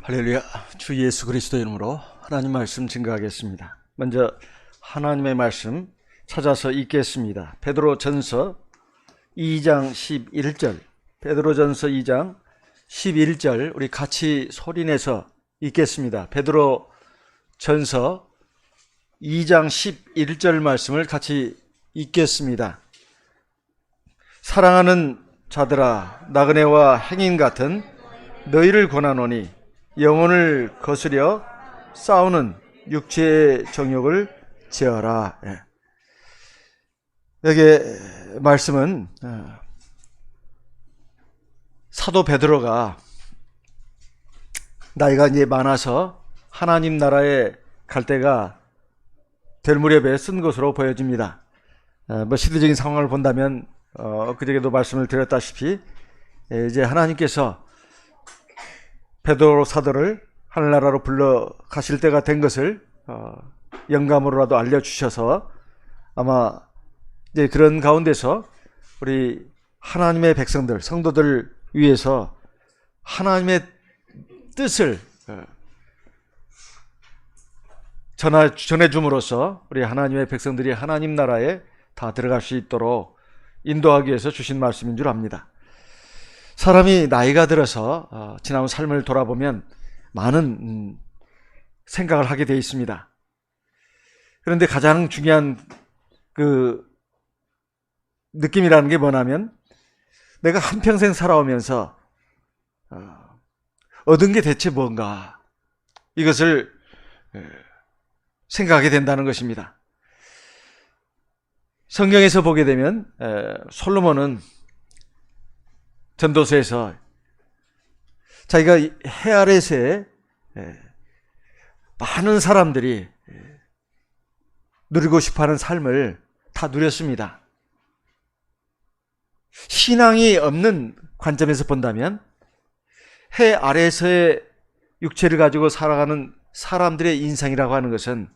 할렐루야. 주 예수 그리스도 이름으로 하나님 말씀 증거하겠습니다. 먼저 하나님의 말씀 찾아서 읽겠습니다. 베드로전서 2장 11절, 베드로전서 2장 11절 우리 같이 소리내서 읽겠습니다. 베드로전서 2장 11절 말씀을 같이 읽겠습니다. 사랑하는 자들아, 나그네와 행인 같은 너희를 권하노니 영혼을 거스려 싸우는 육체의 정욕을 제어하라. 여기 말씀은 사도 베드로가 나이가 이제 많아서 하나님 나라에 갈 때가 될 무렵에 쓴 것으로 보여집니다. 시대적인 상황을 본다면 그저께도 말씀을 드렸다시피 이제 하나님께서 베드로 사도를 하늘나라로 불러 가실 때가 된 것을 영감으로라도 알려주셔서 아마 이제 그런 가운데서 우리 하나님의 백성들, 성도들 위해서 하나님의 뜻을 전해줌으로써 우리 하나님의 백성들이 하나님 나라에 다 들어갈 수 있도록 인도하기 위해서 주신 말씀인 줄 압니다. 사람이 나이가 들어서 지나온 삶을 돌아보면 많은 생각을 하게 되어 있습니다. 그런데 가장 중요한 그 느낌이라는 게 뭐냐면 내가 한평생 살아오면서 얻은 게 대체 뭔가, 이것을 생각하게 된다는 것입니다. 성경에서 보게 되면 솔로몬은 전도서에서 자기가 해 아래서에 많은 사람들이 누리고 싶어하는 삶을 다 누렸습니다. 신앙이 없는 관점에서 본다면 해 아래서의 육체를 가지고 살아가는 사람들의 인생이라고 하는 것은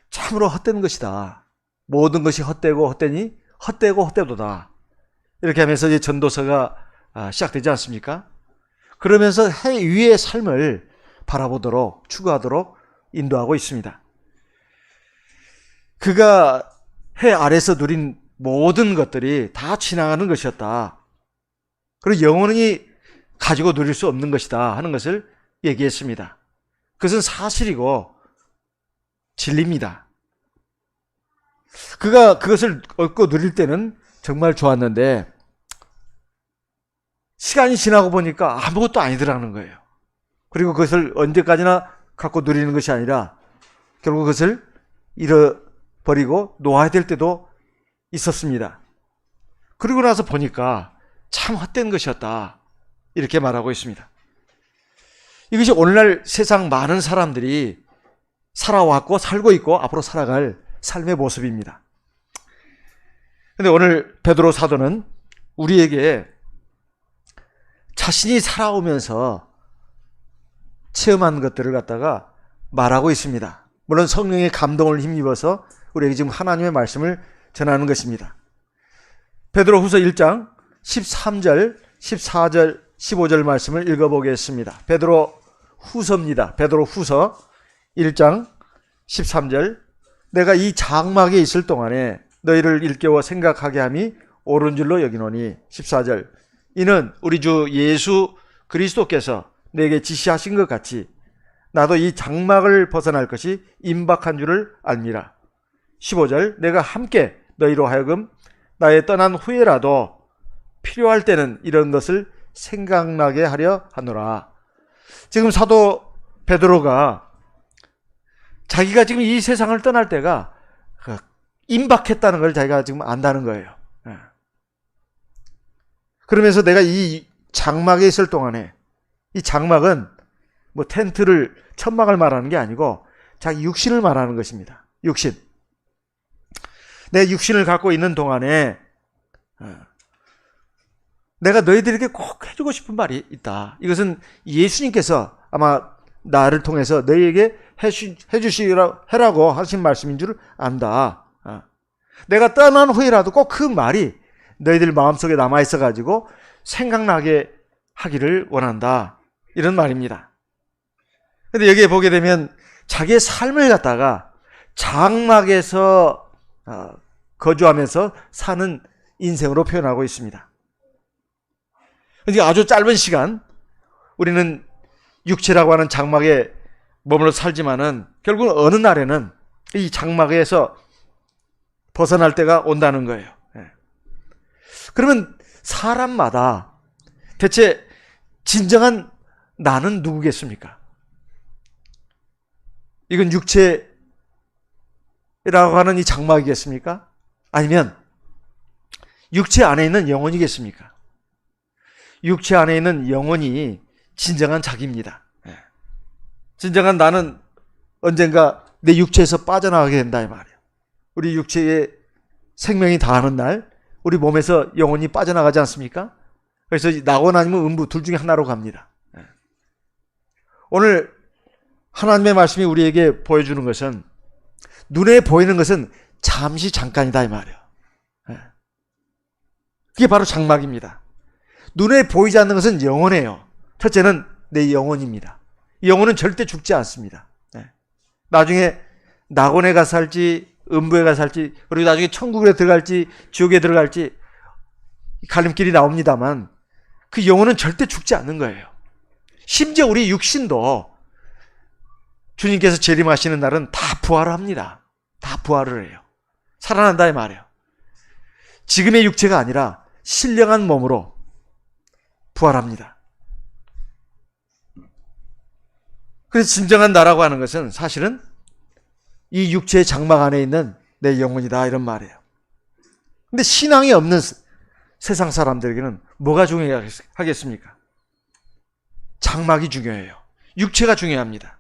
참으로 헛된 것이다. 모든 것이 헛되고 헛되니 헛되고 헛되도다. 이렇게 하면서 이제 전도서가 시작되지 않습니까? 그러면서 해 위의 삶을 바라보도록, 추구하도록 인도하고 있습니다. 그가 해 아래서 누린 모든 것들이 다 지나가는 것이었다. 그리고 영원히 가지고 누릴 수 없는 것이다 하는 것을 얘기했습니다. 그것은 사실이고 진리입니다. 그가 그것을 얻고 누릴 때는 정말 좋았는데 시간이 지나고 보니까 아무것도 아니더라는 거예요. 그리고 그것을 언제까지나 갖고 누리는 것이 아니라 결국 그것을 잃어버리고 놓아야 될 때도 있었습니다. 그리고 나서 보니까 참 헛된 것이었다, 이렇게 말하고 있습니다. 이것이 오늘날 세상 많은 사람들이 살아왔고 살고 있고 앞으로 살아갈 삶의 모습입니다. 그런데 오늘 베드로 사도는 우리에게 자신이 살아오면서 체험한 것들을 갖다가 말하고 있습니다. 물론 성령의 감동을 힘입어서 우리에게 지금 하나님의 말씀을 전하는 것입니다. 베드로 후서 1장 13절, 14절, 15절 말씀을 읽어보겠습니다. 베드로 후서입니다. 베드로 후서 1장 13절, 내가 이 장막에 있을 동안에 너희를 일깨워 생각하게 함이 옳은 줄로 여기노니. 14절, 이는 우리 주 예수 그리스도께서 내게 지시하신 것 같이 나도 이 장막을 벗어날 것이 임박한 줄을 알미라. 15절, 내가 함께 너희로 하여금 나의 떠난 후에라도 필요할 때는 이런 것을 생각나게 하려 하노라. 지금 사도 베드로가 자기가 지금 이 세상을 떠날 때가 임박했다는 걸 자기가 지금 안다는 거예요. 그러면서 내가 이 장막에 있을 동안에, 이 장막은 뭐 텐트를, 천막을 말하는 게 아니고 자기 육신을 말하는 것입니다. 육신. 내 육신을 갖고 있는 동안에 내가 너희들에게 꼭 해주고 싶은 말이 있다. 이것은 예수님께서 아마 나를 통해서 너희에게 해주시라고 하신 말씀인 줄 안다. 내가 떠난 후에라도 꼭 그 말이 너희들 마음속에 남아있어가지고 생각나게 하기를 원한다, 이런 말입니다. 근데 여기에 보게 되면 자기의 삶을 갖다가 장막에서 거주하면서 사는 인생으로 표현하고 있습니다. 그러니까 아주 짧은 시간 우리는 육체라고 하는 장막에 머물러 살지만은 결국은 어느 날에는 이 장막에서 벗어날 때가 온다는 거예요. 그러면 사람마다 대체 진정한 나는 누구겠습니까? 이건 육체라고 하는 이 장막이겠습니까? 아니면 육체 안에 있는 영혼이겠습니까? 육체 안에 있는 영혼이 진정한 자기입니다. 진정한 나는 언젠가 내 육체에서 빠져나가게 된다 이 말이에요. 우리 육체에 생명이 다하는 날 우리 몸에서 영혼이 빠져나가지 않습니까? 그래서 낙원 아니면 음부 둘 중에 하나로 갑니다. 오늘 하나님의 말씀이 우리에게 보여주는 것은 눈에 보이는 것은 잠시 잠깐이다 이 말이에요. 그게 바로 장막입니다. 눈에 보이지 않는 것은 영혼이에요. 첫째는 내 영혼입니다. 영혼은 절대 죽지 않습니다. 나중에 낙원에 가서 살지 음부에 가서 살지 그리고 나중에 천국에 들어갈지 지옥에 들어갈지 갈림길이 나옵니다만 그 영혼은 절대 죽지 않는 거예요. 심지어 우리 육신도 주님께서 재림하시는 날은 다 부활을 합니다. 다 부활을 해요. 살아난다 이 말이에요. 지금의 육체가 아니라 신령한 몸으로 부활합니다. 그래서 진정한 나라고 하는 것은 사실은 이 육체의 장막 안에 있는 내 영혼이다 이런 말이에요. 근데 신앙이 없는 세상 사람들에게는 뭐가 중요하겠습니까? 장막이 중요해요. 육체가 중요합니다.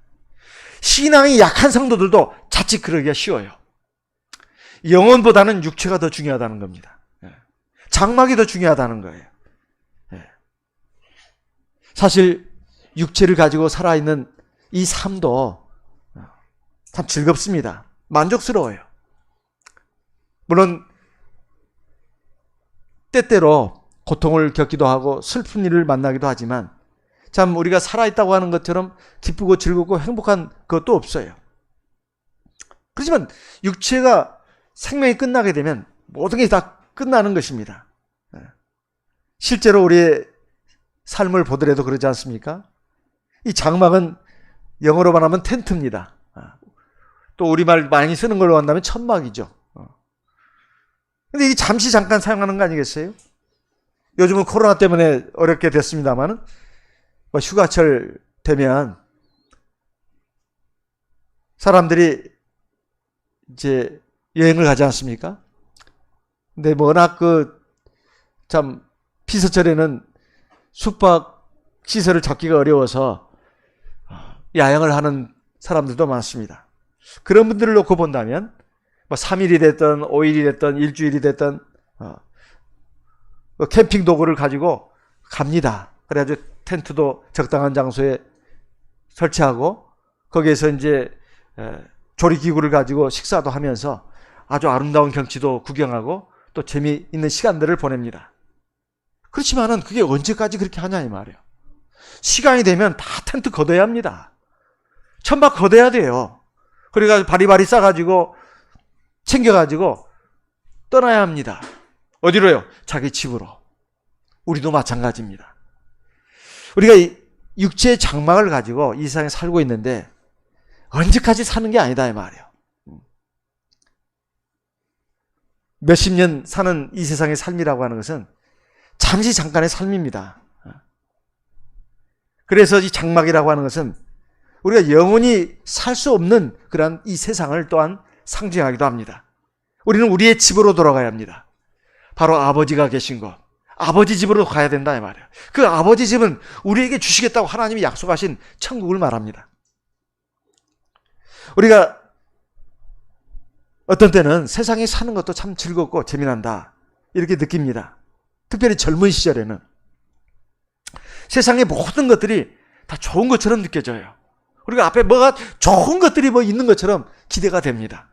신앙이 약한 성도들도 자칫 그러기가 쉬워요. 영혼보다는 육체가 더 중요하다는 겁니다. 장막이 더 중요하다는 거예요. 사실 육체를 가지고 살아있는 이 삶도 참 즐겁습니다. 만족스러워요. 물론 때때로 고통을 겪기도 하고 슬픈 일을 만나기도 하지만 참 우리가 살아있다고 하는 것처럼 기쁘고 즐겁고 행복한 것도 없어요. 그렇지만 육체가 생명이 끝나게 되면 모든 게 다 끝나는 것입니다. 실제로 우리의 삶을 보더라도 그러지 않습니까? 이 장막은 영어로 말하면 텐트입니다. 또 우리말 많이 쓰는 걸로 한다면 천막이죠. 근데 이게 잠시 잠깐 사용하는 거 아니겠어요? 요즘은 코로나 때문에 어렵게 됐습니다만 휴가철 되면 사람들이 이제 여행을 가지 않습니까? 근데 워낙 참 피서철에는 숙박 시설을 잡기가 어려워서 야영을 하는 사람들도 많습니다. 그런 분들을 놓고 본다면 3일이 됐든 5일이 됐든 일주일이 됐든 캠핑 도구를 가지고 갑니다. 그래가지고 텐트도 적당한 장소에 설치하고 거기에서 이제 조리기구를 가지고 식사도 하면서 아주 아름다운 경치도 구경하고 또 재미있는 시간들을 보냅니다. 그렇지만은 그게 언제까지 그렇게 하냐 이 말이에요. 시간이 되면 다 텐트 걷어야 합니다. 천막 걷어야 돼요. 그래가지고 바리바리 싸가지고 챙겨가지고 떠나야 합니다. 어디로요? 자기 집으로. 우리도 마찬가지입니다. 우리가 이 육체의 장막을 가지고 이 세상에 살고 있는데 언제까지 사는 게 아니다 이 말이에요. 몇십 년 사는 이 세상의 삶이라고 하는 것은 잠시 잠깐의 삶입니다. 그래서 이 장막이라고 하는 것은 우리가 영원히 살 수 없는 그런 이 세상을 또한 상징하기도 합니다. 우리는 우리의 집으로 돌아가야 합니다. 바로 아버지가 계신 곳. 아버지 집으로 가야 된다 이 말이에요. 그 아버지 집은 우리에게 주시겠다고 하나님이 약속하신 천국을 말합니다. 우리가 어떤 때는 세상에 사는 것도 참 즐겁고 재미난다 이렇게 느낍니다. 특별히 젊은 시절에는 세상의 모든 것들이 다 좋은 것처럼 느껴져요. 우리가 앞에 뭐가 좋은 것들이 뭐 있는 것처럼 기대가 됩니다.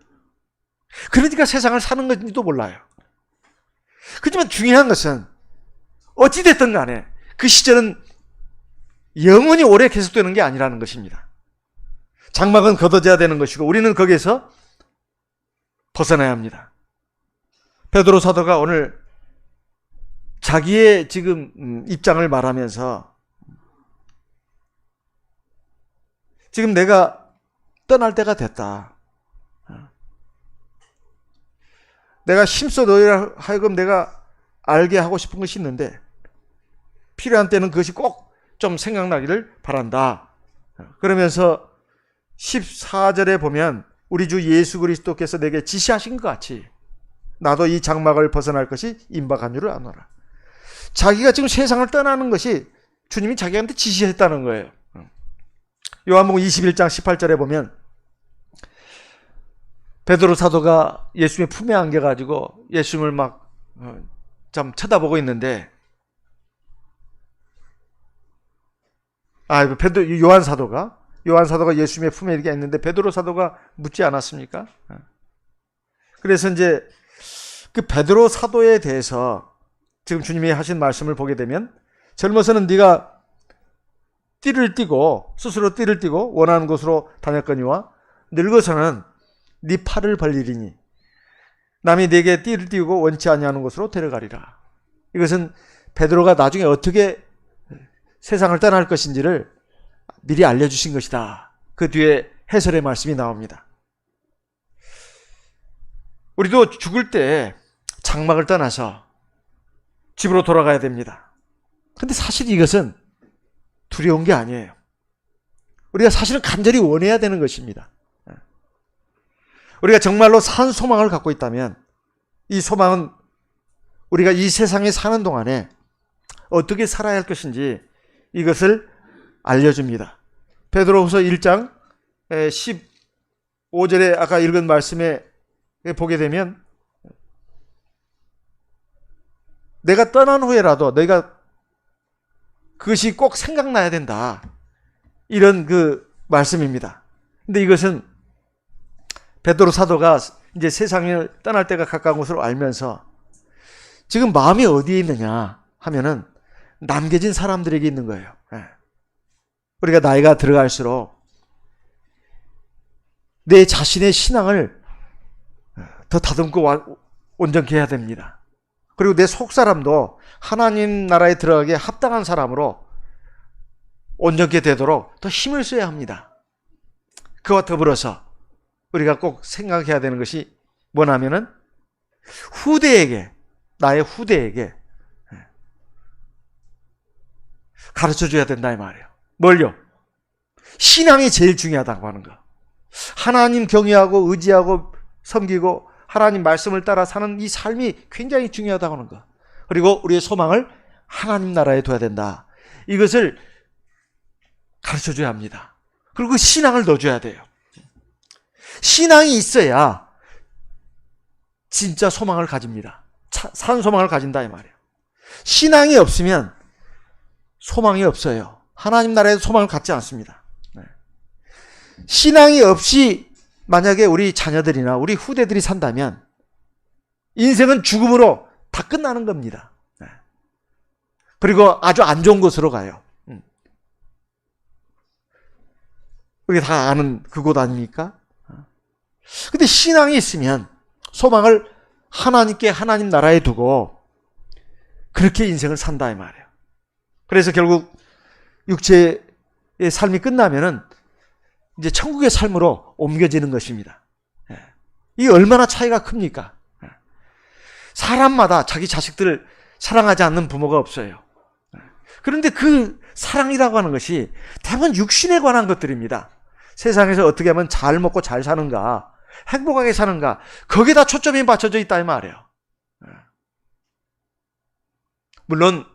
그러니까 세상을 사는 건지도 몰라요. 그렇지만 중요한 것은 어찌됐든 간에 그 시절은 영원히 오래 계속되는 게 아니라는 것입니다. 장막은 걷어져야 되는 것이고 우리는 거기에서 벗어나야 합니다. 베드로 사도가 오늘 자기의 지금 입장을 말하면서 지금 내가 떠날 때가 됐다. 내가 힘써 너희를 하여금 내가 알게 하고 싶은 것이 있는데 필요한 때는 그것이 꼭 좀 생각나기를 바란다. 그러면서 14절에 보면 우리 주 예수 그리스도께서 내게 지시하신 것 같이 나도 이 장막을 벗어날 것이 임박한 줄을 아노라. 자기가 지금 세상을 떠나는 것이 주님이 자기한테 지시했다는 거예요. 요한복음 21장 18절에 보면 베드로 사도가 예수님의 품에 안겨가지고 예수님을 막 좀 쳐다보고 있는데 요한 사도가 예수님의 품에 이렇게 있는데 베드로 사도가 묻지 않았습니까? 그래서 이제 그 베드로 사도에 대해서 지금 주님이 하신 말씀을 보게 되면 젊어서는 네가 스스로 띠를 띠고 원하는 곳으로 다녔거니와 늙어서는 네 팔을 벌리리니 남이 네게 띠를 띠우고 원치 아니하는 곳으로 데려가리라. 이것은 베드로가 나중에 어떻게 세상을 떠날 것인지를 미리 알려주신 것이다. 그 뒤에 해설의 말씀이 나옵니다. 우리도 죽을 때 장막을 떠나서 집으로 돌아가야 됩니다. 근데 사실 이것은 두려운 게 아니에요. 우리가 사실은 간절히 원해야 되는 것입니다. 우리가 정말로 산 소망을 갖고 있다면 이 소망은 우리가 이 세상에 사는 동안에 어떻게 살아야 할 것인지 이것을 알려줍니다. 베드로후서 1장 15절에 아까 읽은 말씀에 보게 되면 내가 떠난 후에라도 너희가 그것이 꼭 생각나야 된다. 이런 그 말씀입니다. 근데 이것은 베드로 사도가 이제 세상을 떠날 때가 가까운 것으로 알면서 지금 마음이 어디에 있느냐 하면은 남겨진 사람들에게 있는 거예요. 우리가 나이가 들어갈수록 내 자신의 신앙을 더 다듬고 온전케 해야 됩니다. 그리고 내 속사람도 하나님 나라에 들어가기에 합당한 사람으로 온전케 되도록 더 힘을 써야 합니다. 그와 더불어서 우리가 꼭 생각해야 되는 것이 뭐냐면은 나의 후대에게 가르쳐줘야 된다 이 말이에요. 뭘요? 신앙이 제일 중요하다고 하는 거. 하나님 경외하고 의지하고 섬기고 하나님 말씀을 따라 사는 이 삶이 굉장히 중요하다고 하는 거. 그리고 우리의 소망을 하나님 나라에 둬야 된다. 이것을 가르쳐줘야 합니다. 그리고 신앙을 넣어줘야 돼요. 신앙이 있어야 진짜 소망을 가집니다. 산 소망을 가진다 이 말이에요. 신앙이 없으면 소망이 없어요. 하나님 나라에서 소망을 갖지 않습니다. 신앙이 없이 만약에 우리 자녀들이나 우리 후대들이 산다면 인생은 죽음으로 다 끝나는 겁니다. 그리고 아주 안 좋은 곳으로 가요. 우리가 다 아는 그곳 아닙니까? 근데 신앙이 있으면 소망을 하나님께 하나님 나라에 두고 그렇게 인생을 산다 이 말이에요. 그래서 결국 육체의 삶이 끝나면은 이제 천국의 삶으로 옮겨지는 것입니다. 이게 얼마나 차이가 큽니까? 사람마다 자기 자식들을 사랑하지 않는 부모가 없어요. 그런데 그 사랑이라고 하는 것이 대부분 육신에 관한 것들입니다. 세상에서 어떻게 하면 잘 먹고 잘 사는가, 행복하게 사는가, 거기에다 초점이 맞춰져 있다 이 말이에요. 물론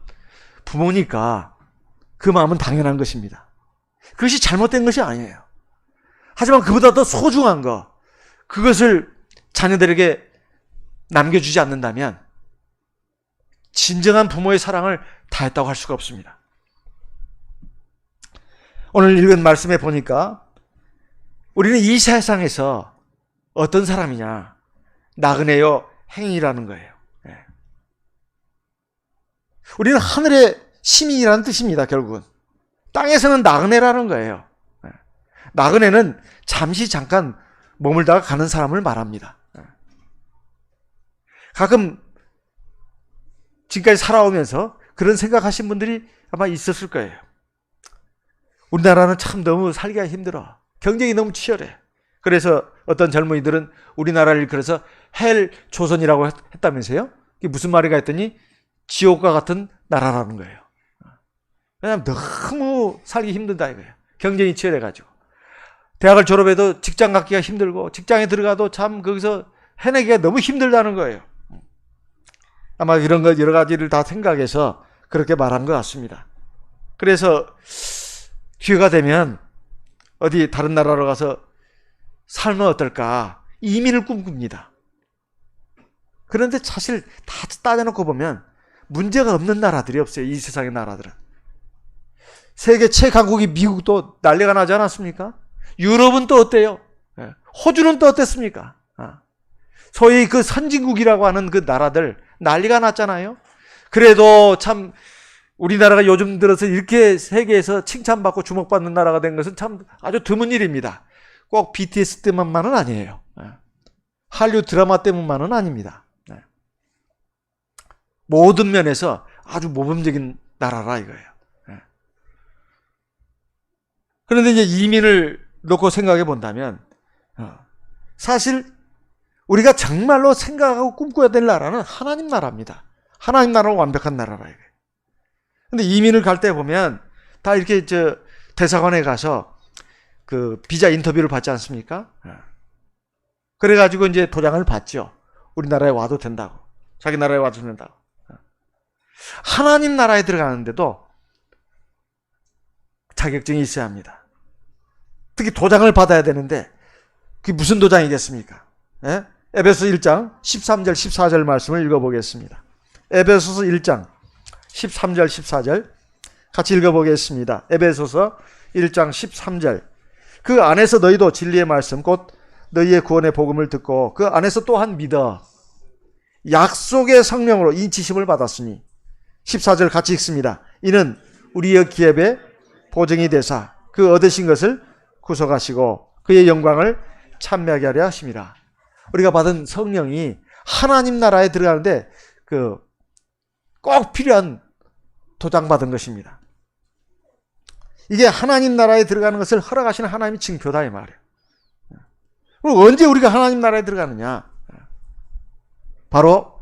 부모니까 그 마음은 당연한 것입니다. 그것이 잘못된 것이 아니에요. 하지만 그보다 더 소중한 거, 그것을 자녀들에게 남겨주지 않는다면 진정한 부모의 사랑을 다했다고 할 수가 없습니다. 오늘 읽은 말씀에 보니까 우리는 이 세상에서 어떤 사람이냐, 나그네요 행인이라는 거예요. 우리는 하늘의 시민이라는 뜻입니다. 결국은 땅에서는 나그네라는 거예요. 나그네는 잠시 잠깐 머물다가 가는 사람을 말합니다. 가끔 지금까지 살아오면서 그런 생각하신 분들이 아마 있었을 거예요. 우리나라는 참 너무 살기가 힘들어. 경쟁이 너무 치열해. 그래서 어떤 젊은이들은 우리나라를 일컬어서 헬 조선이라고 했다면서요? 이게 무슨 말인가 했더니 지옥과 같은 나라라는 거예요. 왜냐하면 너무 살기 힘들다 이거예요. 경쟁이 치열해가지고. 대학을 졸업해도 직장 갖기가 힘들고 직장에 들어가도 참 거기서 해내기가 너무 힘들다는 거예요. 아마 이런 것 여러 가지를 다 생각해서 그렇게 말한 것 같습니다. 그래서 기회가 되면 어디 다른 나라로 가서 살면 어떨까? 이민을 꿈꿉니다. 그런데 사실 다 따져놓고 보면 문제가 없는 나라들이 없어요. 이 세상의 나라들은. 세계 최강국이 미국도 난리가 나지 않았습니까? 유럽은 또 어때요? 호주는 또 어땠습니까? 소위 그 선진국이라고 하는 그 나라들 난리가 났잖아요. 그래도 참 우리나라가 요즘 들어서 이렇게 세계에서 칭찬받고 주목받는 나라가 된 것은 참 아주 드문 일입니다. 꼭 BTS 때문만은 아니에요. 한류 드라마 때문만은 아닙니다. 모든 면에서 아주 모범적인 나라라 이거예요. 그런데 이제 이민을 놓고 생각해 본다면 사실 우리가 정말로 생각하고 꿈꿔야 될 나라는 하나님 나라입니다. 하나님 나라는 완벽한 나라라 이거예요. 근데 이민을 갈 때 보면 다 이렇게 대사관에 가서 그 비자 인터뷰를 받지 않습니까? 그래가지고 이제 도장을 받죠. 우리나라에 와도 된다고. 자기 나라에 와도 된다고. 하나님 나라에 들어가는데도 자격증이 있어야 합니다. 특히 도장을 받아야 되는데 그게 무슨 도장이겠습니까? 에베소서 1장 13절 14절 말씀을 읽어보겠습니다. 에베소서 1장 13절 14절 같이 읽어보겠습니다. 에베소서 1장 13절 그 안에서 너희도 진리의 말씀 곧 너희의 구원의 복음을 듣고 그 안에서 또한 믿어 약속의 성령으로 인치심을 받았으니 14절 같이 읽습니다. 이는 우리의 기업의 보증이 되사 그 얻으신 것을 구속하시고 그의 영광을 찬미하게 하려 하심이라. 우리가 받은 성령이 하나님 나라에 들어가는데 꼭 필요한 도장받은 것입니다. 이게 하나님 나라에 들어가는 것을 허락하시는 하나님의 징표다 이 말이에요. 그럼 언제 우리가 하나님 나라에 들어가느냐? 바로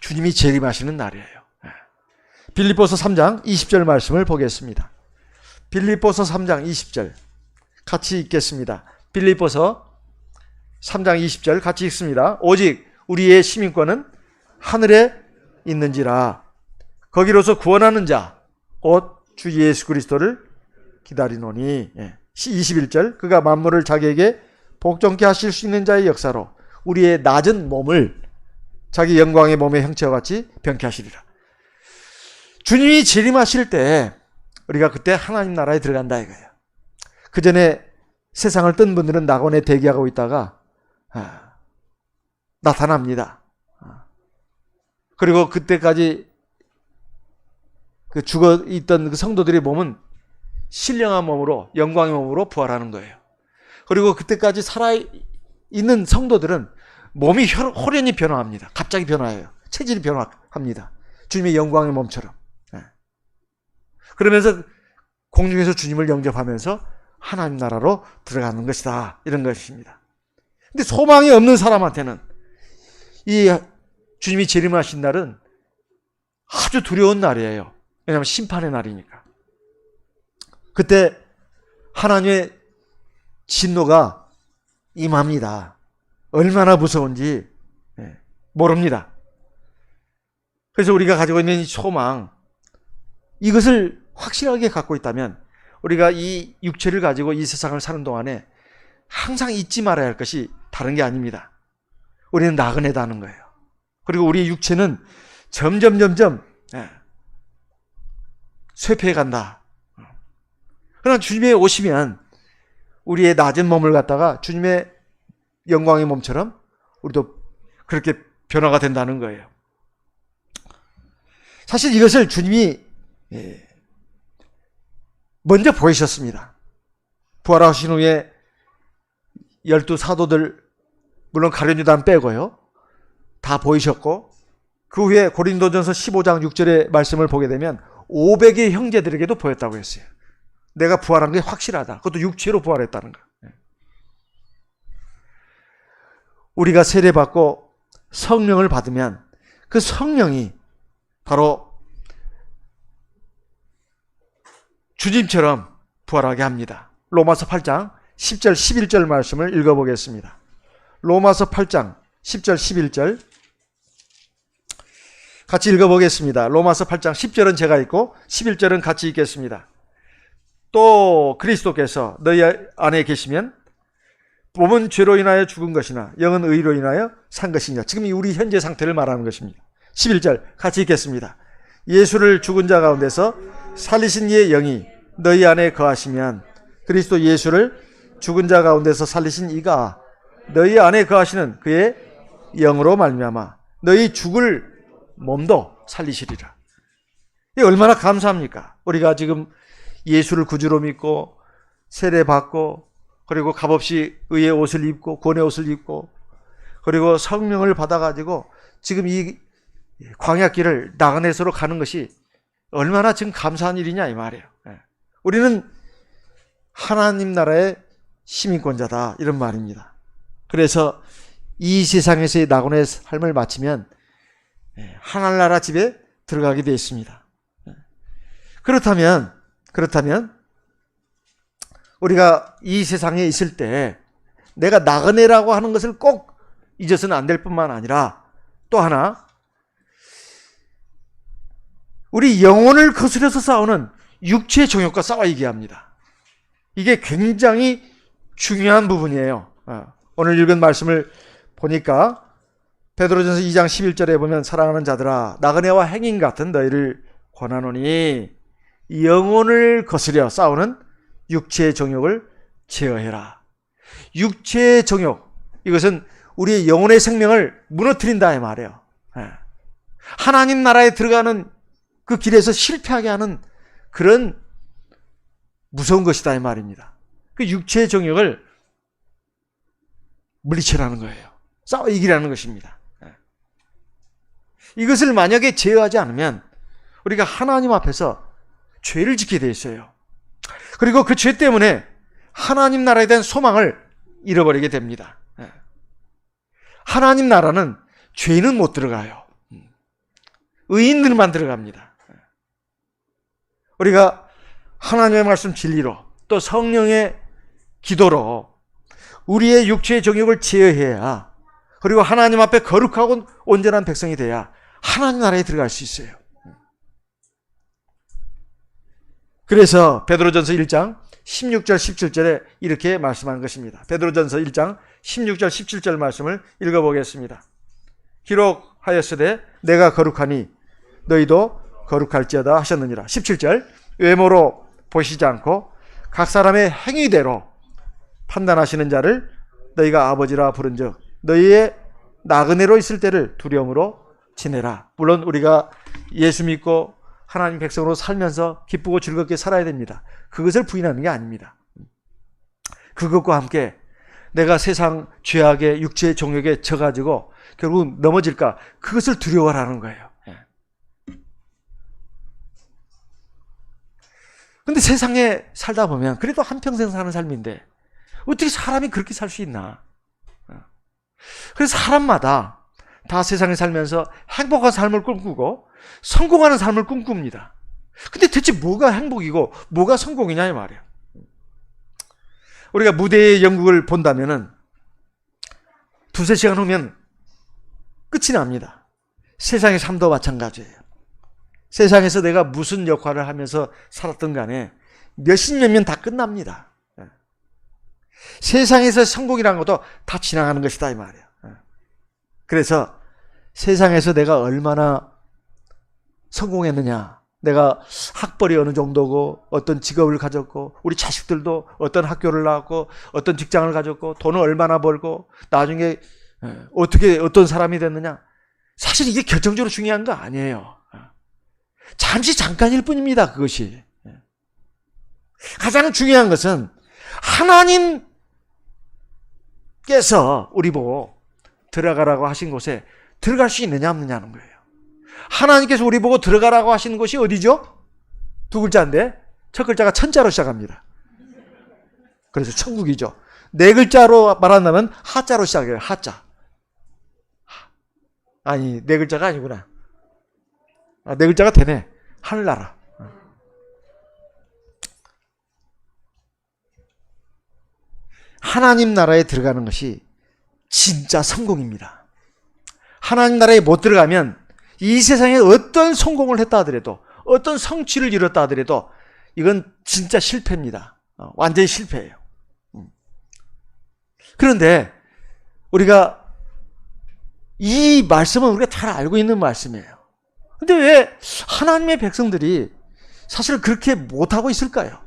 주님이 재림하시는 날이에요. 빌립보서 3장 20절 말씀을 보겠습니다. 빌립보서 3장 20절 같이 읽겠습니다. 빌립보서 3장 20절 같이 읽습니다. 오직 우리의 시민권은 하늘에 있는지라 거기로서 구원하는 자 곧 주 예수 그리스도를 기다리노니 21절 그가 만물을 자기에게 복종케 하실 수 있는 자의 역사로 우리의 낮은 몸을 자기 영광의 몸의 형체와 같이 변케 하시리라. 주님이 재림하실 때 우리가 그때 하나님 나라에 들어간다 이거예요. 그 전에 세상을 뜬 분들은 낙원에 대기하고 있다가 나타납니다. 그리고 그때까지 그 죽어 있던 그 성도들의 몸은 신령한 몸으로 영광의 몸으로 부활하는 거예요. 그리고 그때까지 살아있는 성도들은 몸이 호련히 변화합니다. 갑자기 변화해요. 체질이 변화합니다. 주님의 영광의 몸처럼. 그러면서 공중에서 주님을 영접하면서 하나님 나라로 들어가는 것이다. 이런 것입니다. 근데 소망이 없는 사람한테는 이 주님이 재림하신 날은 아주 두려운 날이에요. 왜냐하면 심판의 날이니까. 그때 하나님의 진노가 임합니다. 얼마나 무서운지 모릅니다. 그래서 우리가 가지고 있는 이 소망, 이것을 확실하게 갖고 있다면 우리가 이 육체를 가지고 이 세상을 사는 동안에 항상 잊지 말아야 할 것이 다른 게 아닙니다. 우리는 나그네다는 거예요. 그리고 우리 육체는 점점 쇠퇴해 간다. 그러나 주님이 오시면 우리의 낮은 몸을 갖다가 주님의 영광의 몸처럼 우리도 그렇게 변화가 된다는 거예요. 사실 이것을 주님이 먼저 보이셨습니다. 부활하신 후에 12 사도들, 물론 가룟 유다는 빼고요, 다 보이셨고, 그 후에 고린도전서 15장 6절의 말씀을 보게 되면 500의 형제들에게도 보였다고 했어요. 내가 부활한 게 확실하다. 그것도 육체로 부활했다는 거. 우리가 세례받고 성령을 받으면 그 성령이 바로 주님처럼 부활하게 합니다. 로마서 8장 10절 11절 말씀을 읽어보겠습니다. 로마서 8장 10절 11절 같이 읽어보겠습니다. 로마서 8장 10절은 제가 읽고 11절은 같이 읽겠습니다. 또 그리스도께서 너희 안에 계시면 몸은 죄로 인하여 죽은 것이나 영은 의로 인하여 산 것이냐. 지금 우리 현재 상태를 말하는 것입니다. 11절 같이 읽겠습니다. 예수를 죽은 자 가운데서 살리신 이의 영이 너희 안에 거하시면 그리스도 예수를 죽은 자 가운데서 살리신 이가 너희 안에 거하시는 그의 영으로 말미암아 너희 죽을 몸도 살리시리라. 이게 얼마나 감사합니까? 우리가 지금 예수를 구주로 믿고 세례받고 그리고 값없이 의의 옷을 입고 구원의 옷을 입고 그리고 성령을 받아가지고 지금 이 광야길을 나그네서로 가는 것이 얼마나 지금 감사한 일이냐 이 말이에요. 우리는 하나님 나라의 시민권자다 이런 말입니다. 그래서 이 세상에서의 나그네의 삶을 마치면 하늘나라 집에 들어가게 되어 있습니다. 그렇다면 우리가 이 세상에 있을 때 내가 나그네라고 하는 것을 꼭 잊어서는 안 될 뿐만 아니라 또 하나 우리 영혼을 거스려서 싸우는 육체의 정욕과 싸워 얘기합니다. 이게 굉장히 중요한 부분이에요. 오늘 읽은 말씀을 보니까 베드로전서 2장 11절에 보면 사랑하는 자들아 나그네와 행인 같은 너희를 권하노니 영혼을 거스려 싸우는 육체의 정욕을 제어해라. 육체의 정욕 이것은 우리의 영혼의 생명을 무너뜨린다 이 말이에요. 하나님 나라에 들어가는 그 길에서 실패하게 하는 그런 무서운 것이다 이 말입니다. 그 육체의 정욕을 물리치라는 거예요. 싸워 이기라는 것입니다. 이것을 만약에 제어하지 않으면 우리가 하나님 앞에서 죄를 짓게 돼 있어요. 그리고 그 죄 때문에 하나님 나라에 대한 소망을 잃어버리게 됩니다. 하나님 나라는 죄인은 못 들어가요. 의인들만 들어갑니다. 우리가 하나님의 말씀 진리로 또 성령의 기도로 우리의 육체의 정욕을 제어해야 그리고 하나님 앞에 거룩하고 온전한 백성이 돼야 하나님 나라에 들어갈 수 있어요. 그래서 베드로전서 1장 16절 17절에 이렇게 말씀한 것입니다. 베드로전서 1장 16절 17절 말씀을 읽어보겠습니다. 기록하였으되 내가 거룩하니 너희도 거룩할지어다 하셨느니라. 17절 외모로 보시지 않고 각 사람의 행위대로 판단하시는 자를 너희가 아버지라 부른즉 너희의 나그네로 있을 때를 두려움으로 지내라. 물론 우리가 예수 믿고 하나님 백성으로 살면서 기쁘고 즐겁게 살아야 됩니다. 그것을 부인하는 게 아닙니다. 그것과 함께 내가 세상 죄악의 육체의 정욕에 져가지고 결국 넘어질까 그것을 두려워하라는 거예요. 근데 세상에 살다 보면 그래도 한평생 사는 삶인데 어떻게 사람이 그렇게 살 수 있나? 그래서 사람마다 다 세상에 살면서 행복한 삶을 꿈꾸고 성공하는 삶을 꿈꿉니다. 근데 대체 뭐가 행복이고 뭐가 성공이냐 이 말이에요. 우리가 무대의 연극을 본다면은 두세 시간 후면 끝이 납니다. 세상의 삶도 마찬가지예요. 세상에서 내가 무슨 역할을 하면서 살았던 간에 몇십 년면 다 끝납니다. 세상에서 성공이라는 것도 다 지나가는 것이다 이 말이에요. 그래서 세상에서 내가 얼마나 성공했느냐, 내가 학벌이 어느 정도고 어떤 직업을 가졌고 우리 자식들도 어떤 학교를 나왔고 어떤 직장을 가졌고 돈을 얼마나 벌고 나중에 어떻게 어떤 사람이 됐느냐, 사실 이게 결정적으로 중요한 거 아니에요. 잠깐일 뿐입니다. 그것이 가장 중요한 것은 하나님 하나님께서 우리 보고 들어가라고 하신 곳에 들어갈 수 있느냐 없느냐는 거예요. 하나님께서 우리 보고 들어가라고 하시는 곳이 어디죠? 두 글자인데 첫 글자가 천자로 시작합니다. 그래서 천국이죠. 네 글자로 말한다면 하자로 시작해요. 하자. 아니, 네 글자가 아니구나. 네 글자가 되네. 하늘나라. 하나님 나라에 들어가는 것이 진짜 성공입니다. 하나님 나라에 못 들어가면 이 세상에 어떤 성공을 했다 하더라도, 어떤 성취를 이뤘다 하더라도 이건 진짜 실패입니다. 완전히 실패예요. 그런데 우리가 이 말씀은 우리가 잘 알고 있는 말씀이에요. 근데 왜 하나님의 백성들이 사실 그렇게 못하고 있을까요?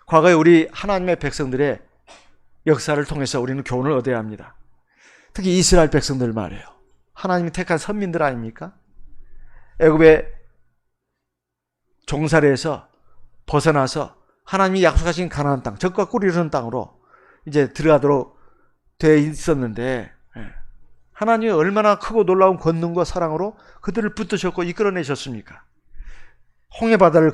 과거에 우리 하나님의 백성들의 역사를 통해서 우리는 교훈을 얻어야 합니다. 특히 이스라엘 백성들 말이에요. 하나님이 택한 선민들 아닙니까? 애굽의 종살이에서 벗어나서 하나님이 약속하신 가나안 땅, 적과 꿀이 흐르는 땅으로 이제 들어가도록 되어 있었는데, 하나님이 얼마나 크고 놀라운 권능과 사랑으로 그들을 붙드셨고 이끌어내셨습니까? 홍해 바다를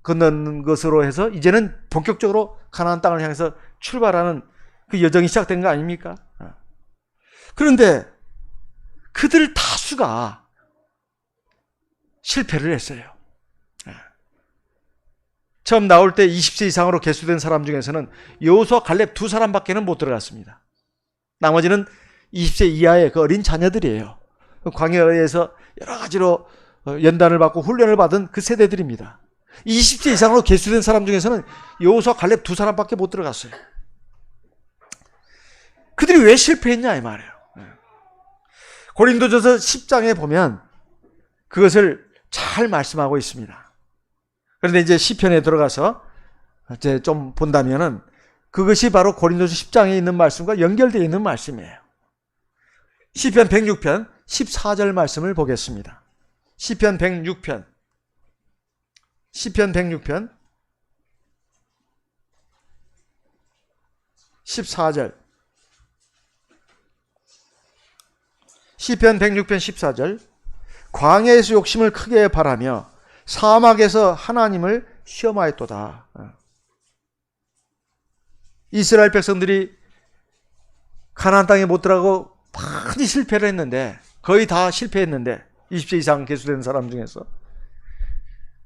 건너는 것으로 해서 이제는 본격적으로 가나안 땅을 향해서 출발하는 그 여정이 시작된 거 아닙니까? 그런데 그들 다수가 실패를 했어요. 처음 나올 때 20세 이상으로 계수된 사람 중에서는 여호수아 갈렙 두 사람밖에는 못 들어갔습니다. 나머지는 20세 이하의 그 어린 자녀들이에요. 광야에서 여러 가지로 연단을 받고 훈련을 받은 그 세대들입니다. 20세 이상으로 계수된 사람 중에서는 여호수아 갈렙 두 사람밖에 못 들어갔어요. 그들이 왜 실패했냐 이 말이에요. 고린도전서 10장에 보면 그것을 잘 말씀하고 있습니다. 그런데 이제 시편에 들어가서 이제 좀 본다면은 그것이 바로 고린도서 10장에 있는 말씀과 연결되어 있는 말씀이에요. 시편 106편 14절 말씀을 보겠습니다. 시편 106편 14절. 시편 106편 14절. 광야에서 욕심을 크게 바라며 사막에서 하나님을 시험하였도다. 이스라엘 백성들이 가나안 땅에 못 들어가고 많이 실패를 했는데, 거의 다 실패했는데 20세 이상 계수된 사람 중에서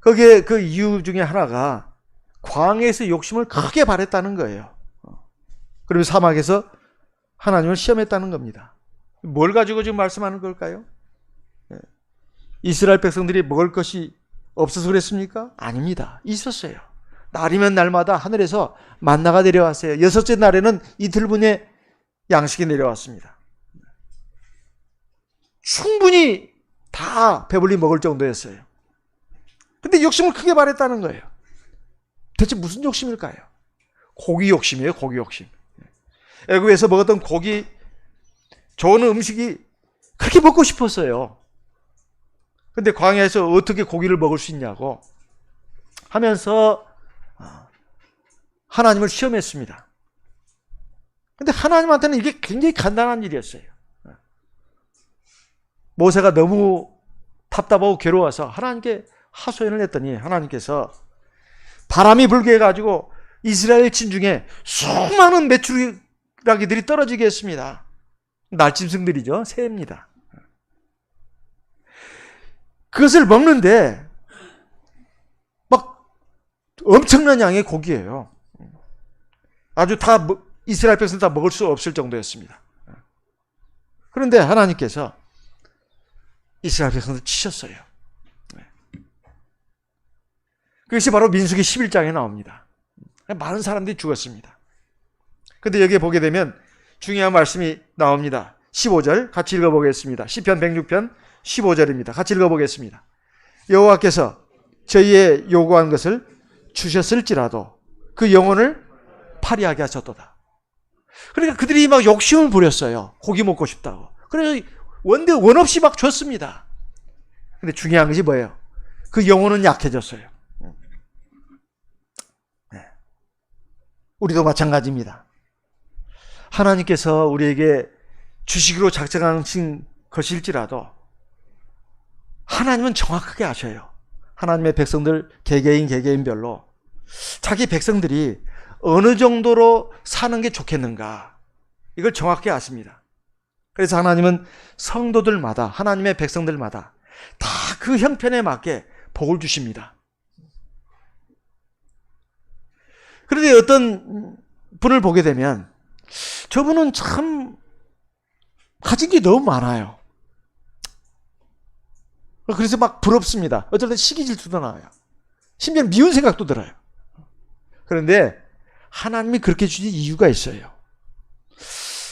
거기에 그 이유 중에 하나가 광야에서 욕심을 크게 바랬다는 거예요. 그리고 사막에서 하나님을 시험했다는 겁니다. 뭘 가지고 지금 말씀하는 걸까요? 이스라엘 백성들이 먹을 것이 없어서 그랬습니까? 아닙니다. 있었어요. 날이면 날마다 하늘에서 만나가 내려왔어요. 6째 날에는 이틀분의 양식이 내려왔습니다. 충분히 다 배불리 먹을 정도였어요. 근데 욕심을 크게 바랬다는 거예요. 대체 무슨 욕심일까요? 고기 욕심이에요. 고기 욕심. 애굽에서 먹었던 고기, 좋은 음식이 그렇게 먹고 싶었어요. 근데 광야에서 어떻게 고기를 먹을 수 있냐고 하면서 하나님을 시험했습니다. 근데 하나님한테는 이게 굉장히 간단한 일이었어요. 모세가 너무 답답하고 괴로워서 하나님께 하소연을 했더니 하나님께서 바람이 불게 해가지고 이스라엘 진중에 수많은 메추라기들이 떨어지게 했습니다. 날짐승들이죠. 새입니다. 그것을 먹는데 막 엄청난 양의 고기예요. 아주 다 이스라엘 백성 다 먹을 수 없을 정도였습니다. 그런데 하나님께서 이스라엘 백성들 치셨어요. 그것이 바로 민수기 11장에 나옵니다. 많은 사람들이 죽었습니다. 그런데 여기에 보게 되면 중요한 말씀이 나옵니다. 15절 같이 읽어보겠습니다. 시편 106편 15절입니다. 같이 읽어보겠습니다. 여호와께서 저희의 요구한 것을 주셨을지라도 그 영혼을 파리하게 하셨도다. 그러니까 그들이 막 욕심을 부렸어요. 고기 먹고 싶다고. 그래서 원 없이 막 줬습니다. 근데 중요한 것이 뭐예요? 그 영혼은 약해졌어요. 우리도 마찬가지입니다. 하나님께서 우리에게 주시기로 작정하신 것일지라도 하나님은 정확하게 아셔요. 하나님의 백성들 개개인별로 자기 백성들이 어느 정도로 사는 게 좋겠는가, 이걸 정확히 아십니다. 그래서 하나님은 성도들마다, 하나님의 백성들마다 다 그 형편에 맞게 복을 주십니다. 그런데 어떤 분을 보게 되면 저분은 참 가진 게 너무 많아요. 그래서 막 부럽습니다. 어쩔 때 시기 질투도 나와요. 심지어 미운 생각도 들어요. 그런데 하나님이 그렇게 주신 이유가 있어요.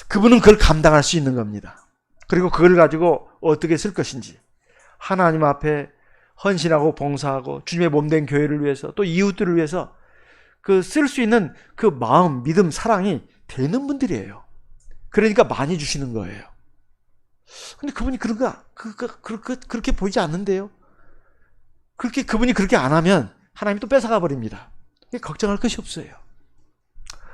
그분은 그걸 감당할 수 있는 겁니다. 그리고 그걸 가지고 어떻게 쓸 것인지, 하나님 앞에 헌신하고 봉사하고 주님의 몸된 교회를 위해서, 또 이웃들을 위해서 그 쓸 수 있는 그 마음, 믿음, 사랑이 되는 분들이에요. 그러니까 많이 주시는 거예요. 근데 그분이 그렇게 보이지 않는데요. 그분이 그렇게 안 하면 하나님이 또 뺏어가 버립니다. 걱정할 것이 없어요.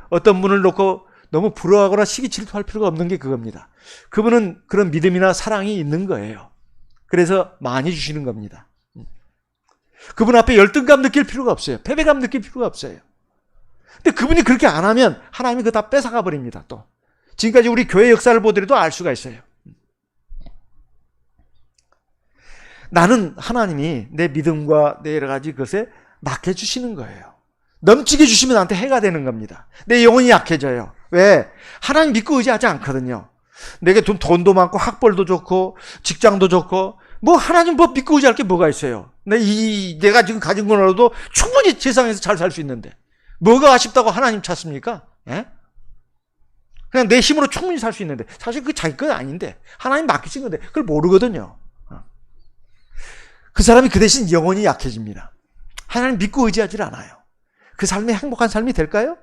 어떤 분을 놓고 너무 부러워하거나 시기 질투할 필요가 없는 게 그겁니다. 그분은 그런 믿음이나 사랑이 있는 거예요. 그래서 많이 주시는 겁니다. 그분 앞에 열등감 느낄 필요가 없어요. 패배감 느낄 필요가 없어요. 근데 그분이 그렇게 안 하면 하나님이 그거 다 뺏어가 버립니다. 또 지금까지 우리 교회 역사를 보더라도 알 수가 있어요. 나는 하나님이 내 믿음과 내 여러 가지 것에 맡겨 주시는 거예요. 넘치게 주시면 나한테 해가 되는 겁니다. 내 영혼이 약해져요. 왜? 하나님 믿고 의지하지 않거든요. 내게 돈도 많고 학벌도 좋고 직장도 좋고 뭐 하나님 뭐 믿고 의지할 게 뭐가 있어요. 내가 지금 가진 거라도 충분히 세상에서 잘 살 수 있는데 뭐가 아쉽다고 하나님 찾습니까? 예? 그냥 내 힘으로 충분히 살 수 있는데, 사실 그 자기 건 아닌데 하나님 맡기신 건데 그걸 모르거든요. 그 사람이 그 대신 영혼이 약해집니다. 하나님 믿고 의지하지 않아요. 그 삶이 행복한 삶이 될까요?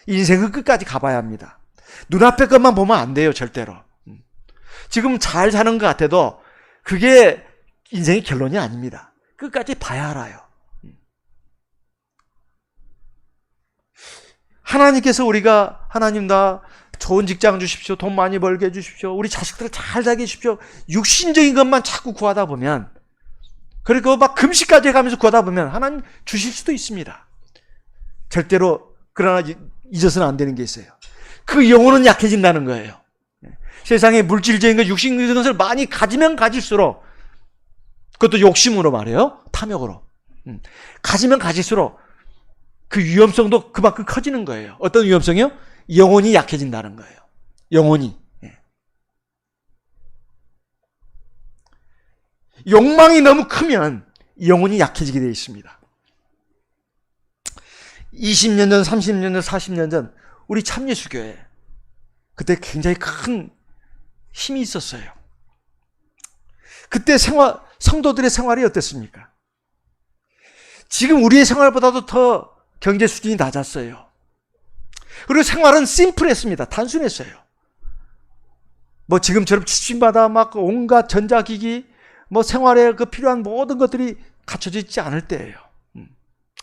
인생은 끝까지 가봐야 합니다. 눈앞의 것만 보면 안 돼요, 절대로. 지금 잘 사는 것 같아도 그게 인생의 결론이 아닙니다. 끝까지 봐야 알아요. 하나님께서 우리가 하나님 나 좋은 직장 주십시오, 돈 많이 벌게 해주십시오, 우리 자식들 잘 살게 해주십시오, 육신적인 것만 자꾸 구하다 보면, 그리고 막 금식까지 해가면서 구하다 보면 하나님 주실 수도 있습니다. 절대로 그러나 잊어서는 안 되는 게 있어요. 그 영혼은 약해진다는 거예요. 세상에 물질적인 것, 육신적인 것을 많이 가지면 가질수록, 그것도 욕심으로 말해요. 탐욕으로. 가지면 가질수록 그 위험성도 그만큼 커지는 거예요. 어떤 위험성이요? 영혼이 약해진다는 거예요. 영혼이. 욕망이 너무 크면 영혼이 약해지게 되어 있습니다. 20년 전, 30년 전, 40년 전 우리 참예수교회, 그때 굉장히 큰 힘이 있었어요. 그때 성도들의 생활이 어땠습니까? 지금 우리의 생활보다도 더 경제 수준이 낮았어요. 그리고 생활은 심플했습니다. 단순했어요. 뭐 지금처럼 집집마다 막 온갖 전자기기, 뭐 생활에 그 필요한 모든 것들이 갖춰져 있지 않을 때예요.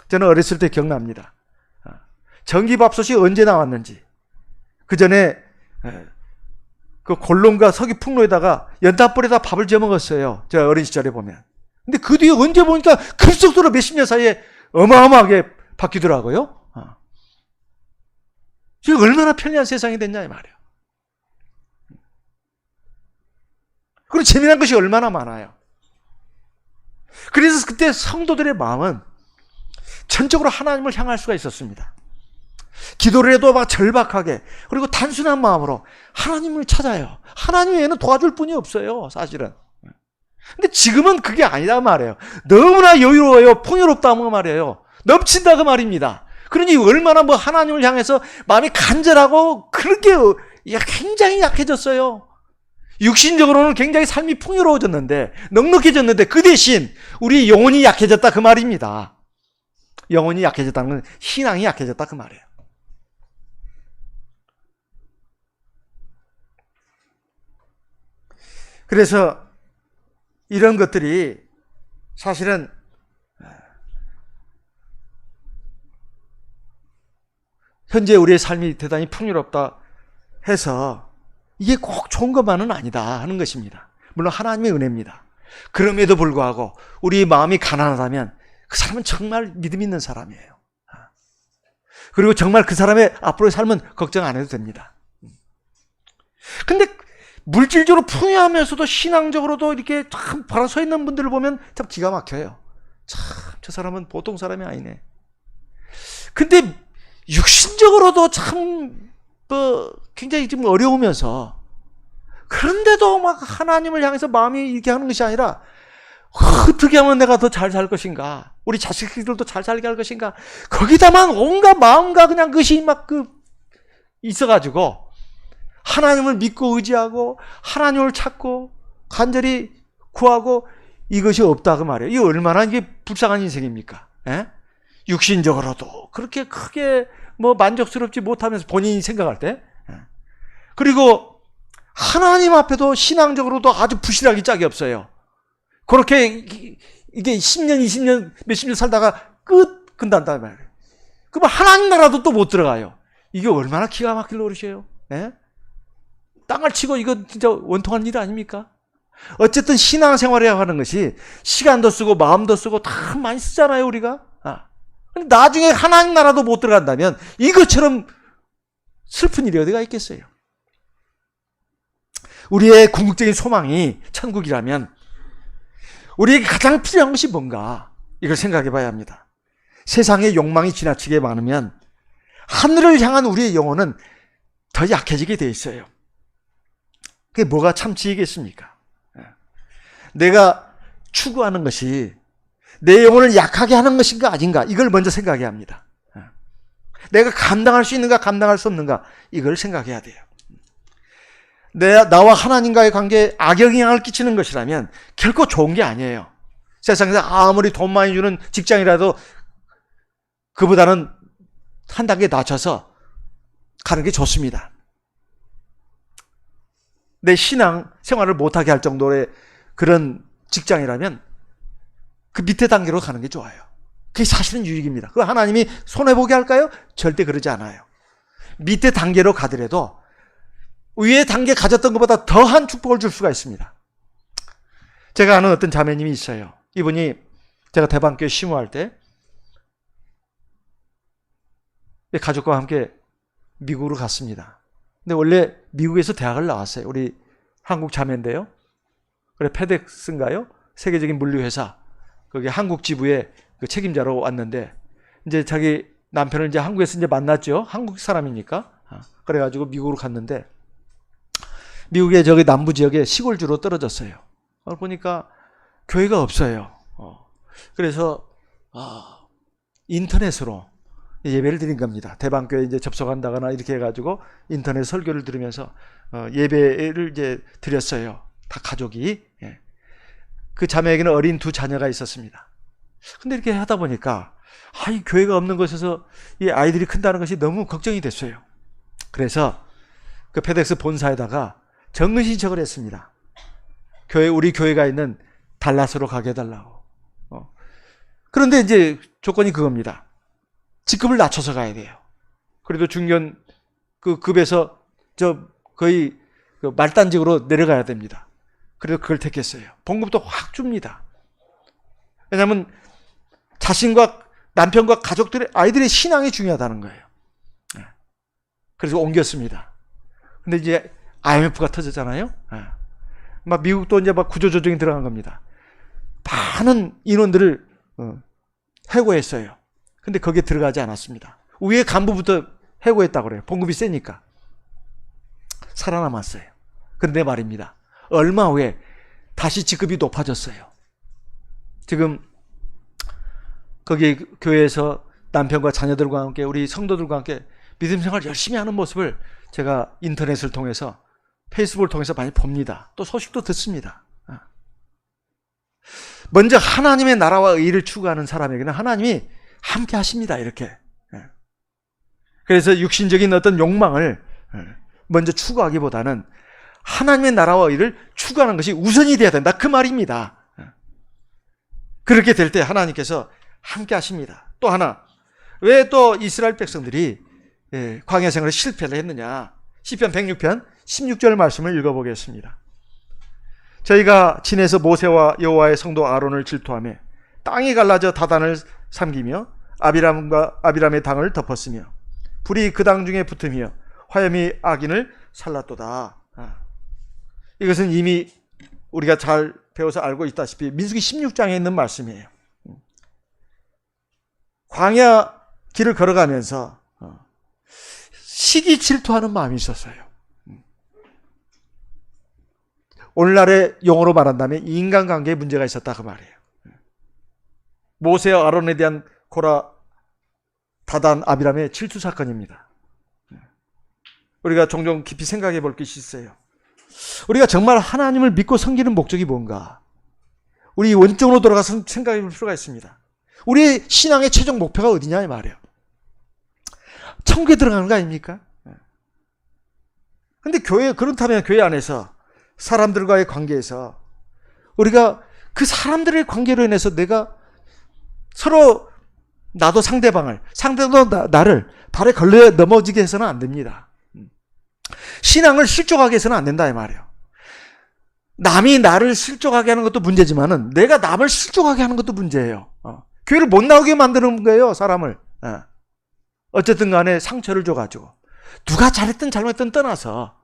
저는 어렸을 때 기억납니다. 전기밥솥이 언제 나왔는지. 그 전에 그 골롱과 서귀 풍로에다가 연탄불에다 밥을 지어 먹었어요. 제가 어린 시절에 보면. 근데 그 뒤에 언제 보니까 급속도로 몇십 년 사이에 어마어마하게 바뀌더라고요. 지금 얼마나 편리한 세상이 됐냐 이 말이에요. 그리고 재미난 것이 얼마나 많아요. 그래서 그때 성도들의 마음은 전적으로 하나님을 향할 수가 있었습니다. 기도를 해도 막 절박하게, 그리고 단순한 마음으로 하나님을 찾아요. 하나님 외에는 도와줄 분이 없어요, 사실은. 근데 지금은 그게 아니다 말이에요. 너무나 여유로워요. 풍요롭다고 말이에요. 넘친다 그 말입니다. 그러니 얼마나 뭐 하나님을 향해서 마음이 간절하고, 그렇게 굉장히 약해졌어요. 육신적으로는 굉장히 삶이 풍요로워졌는데, 넉넉해졌는데, 그 대신 우리 영혼이 약해졌다 그 말입니다. 영혼이 약해졌다는 건 신앙이 약해졌다 그 말이에요. 그래서 이런 것들이 사실은 현재 우리의 삶이 대단히 풍요롭다 해서 이게 꼭 좋은 것만은 아니다 하는 것입니다. 물론 하나님의 은혜입니다. 그럼에도 불구하고 우리 마음이 가난하다면 그 사람은 정말 믿음 있는 사람이에요. 그리고 정말 그 사람의 앞으로의 삶은 걱정 안 해도 됩니다. 근데 물질적으로 풍요하면서도 신앙적으로도 이렇게 참 바로 서 있는 분들을 보면 참 기가 막혀요. 참 저 사람은 보통 사람이 아니네. 근데 육신적으로도 참 굉장히 좀 어려우면서 그런데도 막 하나님을 향해서 마음이 이렇게 하는 것이 아니라 어떻게 하면 내가 더 잘 살 것인가, 우리 자식들도 잘 살게 할 것인가, 거기다만 온갖 마음과 그냥 그것이 막 있어가지고 하나님을 믿고 의지하고 하나님을 찾고 간절히 구하고 이것이 없다 그 말이에요. 이게 얼마나 이게 불쌍한 인생입니까? 예? 육신적으로도 그렇게 크게 만족스럽지 못하면서 본인이 생각할 때, 그리고 하나님 앞에도 신앙적으로도 아주 부실하기 짝이 없어요. 그렇게 이게 10년, 20년, 몇십 년 살다가 끝난단 말이에요. 그럼 하나님 나라도 또 못 들어가요. 이게 얼마나 기가 막힐 노릇이에요. 예? 땅을 치고 이거 진짜 원통한 일 아닙니까? 어쨌든 신앙생활이라고 하는 것이 시간도 쓰고 마음도 쓰고 다 많이 쓰잖아요, 우리가. 근데 나중에 하나님 나라도 못 들어간다면 이것처럼 슬픈 일이 어디가 있겠어요? 우리의 궁극적인 소망이 천국이라면 우리에게 가장 필요한 것이 뭔가, 이걸 생각해 봐야 합니다. 세상의 욕망이 지나치게 많으면 하늘을 향한 우리의 영혼은 더 약해지게 돼 있어요. 그게 뭐가 참치이겠습니까? 내가 추구하는 것이 내 영혼을 약하게 하는 것인가 아닌가, 이걸 먼저 생각해야 합니다. 내가 감당할 수 있는가 감당할 수 없는가, 이걸 생각해야 돼요. 나와 하나님과의 관계에 악영향을 끼치는 것이라면 결코 좋은 게 아니에요. 세상에서 아무리 돈 많이 주는 직장이라도 그보다는 한 단계 낮춰서 가는 게 좋습니다. 내 신앙 생활을 못하게 할 정도의 그런 직장이라면 그 밑에 단계로 가는 게 좋아요. 그게 사실은 유익입니다. 그거 하나님이 손해보게 할까요? 절대 그러지 않아요. 밑에 단계로 가더라도 위에 단계 가졌던 것보다 더한 축복을 줄 수가 있습니다. 제가 아는 어떤 자매님이 있어요. 이분이 제가 대방교회 심호할 때 가족과 함께 미국으로 갔습니다. 근데 원래 미국에서 대학을 나왔어요. 우리 한국 자매인데요. 그래, 페덱스인가요? 세계적인 물류회사. 거기 한국 지부의 그 책임자로 왔는데, 이제 자기 남편을 이제 한국에서 이제 만났죠. 한국 사람이니까. 그래가지고 미국으로 갔는데, 미국의 저기 남부 지역에 시골주로 떨어졌어요. 보니까 교회가 없어요. 그래서 인터넷으로 예배를 드린 겁니다. 대방교회 이제 접속한다거나 이렇게 해가지고 인터넷 설교를 들으면서 예배를 이제 드렸어요. 다 가족이. 그 자매에게는 어린 두 자녀가 있었습니다. 근데 이렇게 하다 보니까 이 교회가 없는 곳에서 이 아이들이 큰다는 것이 너무 걱정이 됐어요. 그래서 그 페덱스 본사에다가 정근 신청을 했습니다. 우리 교회가 있는 달라스로 가게 해달라고. 그런데 이제 조건이 그겁니다. 직급을 낮춰서 가야 돼요. 그래도 중견 그 급에서 거의 그 말단직으로 내려가야 됩니다. 그래서 그걸 택했어요. 봉급도 확 줍니다. 왜냐하면 자신과 남편과 가족들의 아이들의 신앙이 중요하다는 거예요. 그래서 옮겼습니다. 근데 이제 IMF가 터졌잖아요. 막 미국도 이제 막 구조조정이 들어간 겁니다. 많은 인원들을 해고했어요. 근데 거기에 들어가지 않았습니다. 위에 간부부터 해고했다고 그래요. 봉급이 세니까. 살아남았어요. 근데 말입니다. 얼마 후에 다시 직급이 높아졌어요. 지금 거기 교회에서 남편과 자녀들과 함께 우리 성도들과 함께 믿음 생활 열심히 하는 모습을 제가 인터넷을 통해서 페이스북을 통해서 많이 봅니다. 또 소식도 듣습니다. 먼저 하나님의 나라와 의를 추구하는 사람에게는 하나님이 함께 하십니다. 이렇게. 그래서 육신적인 어떤 욕망을 먼저 추구하기보다는 하나님의 나라와 의를 추구하는 것이 우선이 돼야 된다. 그 말입니다. 그렇게 될 때 하나님께서 함께 하십니다. 또 하나, 왜 또 이스라엘 백성들이 광야 생활에 실패를 했느냐? 시편 106편 16절 말씀을 읽어보겠습니다. 저희가 진에서 모세와 여호와의 성도 아론을 질투하며 땅이 갈라져 다단을 삼기며 아비람의 당을 덮었으며 불이 그 당 중에 붙으며 화염이 악인을 살랐도다. 이것은 이미 우리가 잘 배워서 알고 있다시피 민수기 16장에 있는 말씀이에요. 광야 길을 걸어가면서 시기 질투하는 마음이 있었어요. 오늘날의 용어로 말한다면 인간관계에 문제가 있었다 그 말이에요. 모세와 아론에 대한 고라, 다단, 아비람의 질투 사건입니다. 우리가 종종 깊이 생각해 볼 것이 있어요. 우리가 정말 하나님을 믿고 섬기는 목적이 뭔가? 우리 원점으로 돌아가서 생각해 볼 필요가 있습니다. 우리의 신앙의 최종 목표가 어디냐 이 말이에요. 천국에 들어가는 거 아닙니까? 근데 그렇다면 교회 안에서 사람들과의 관계에서 우리가 그 사람들의 관계로 인해서 내가 서로 나도 상대방도 나를 발에 걸려 넘어지게 해서는 안 됩니다. 신앙을 실족하게 해서는 안 된다 이 말이에요. 남이 나를 실족하게 하는 것도 문제지만은 내가 남을 실족하게 하는 것도 문제예요. 교회를 못 나오게 만드는 거예요, 사람을. 어쨌든 간에 상처를 줘가지고 누가 잘했든 잘못했든 떠나서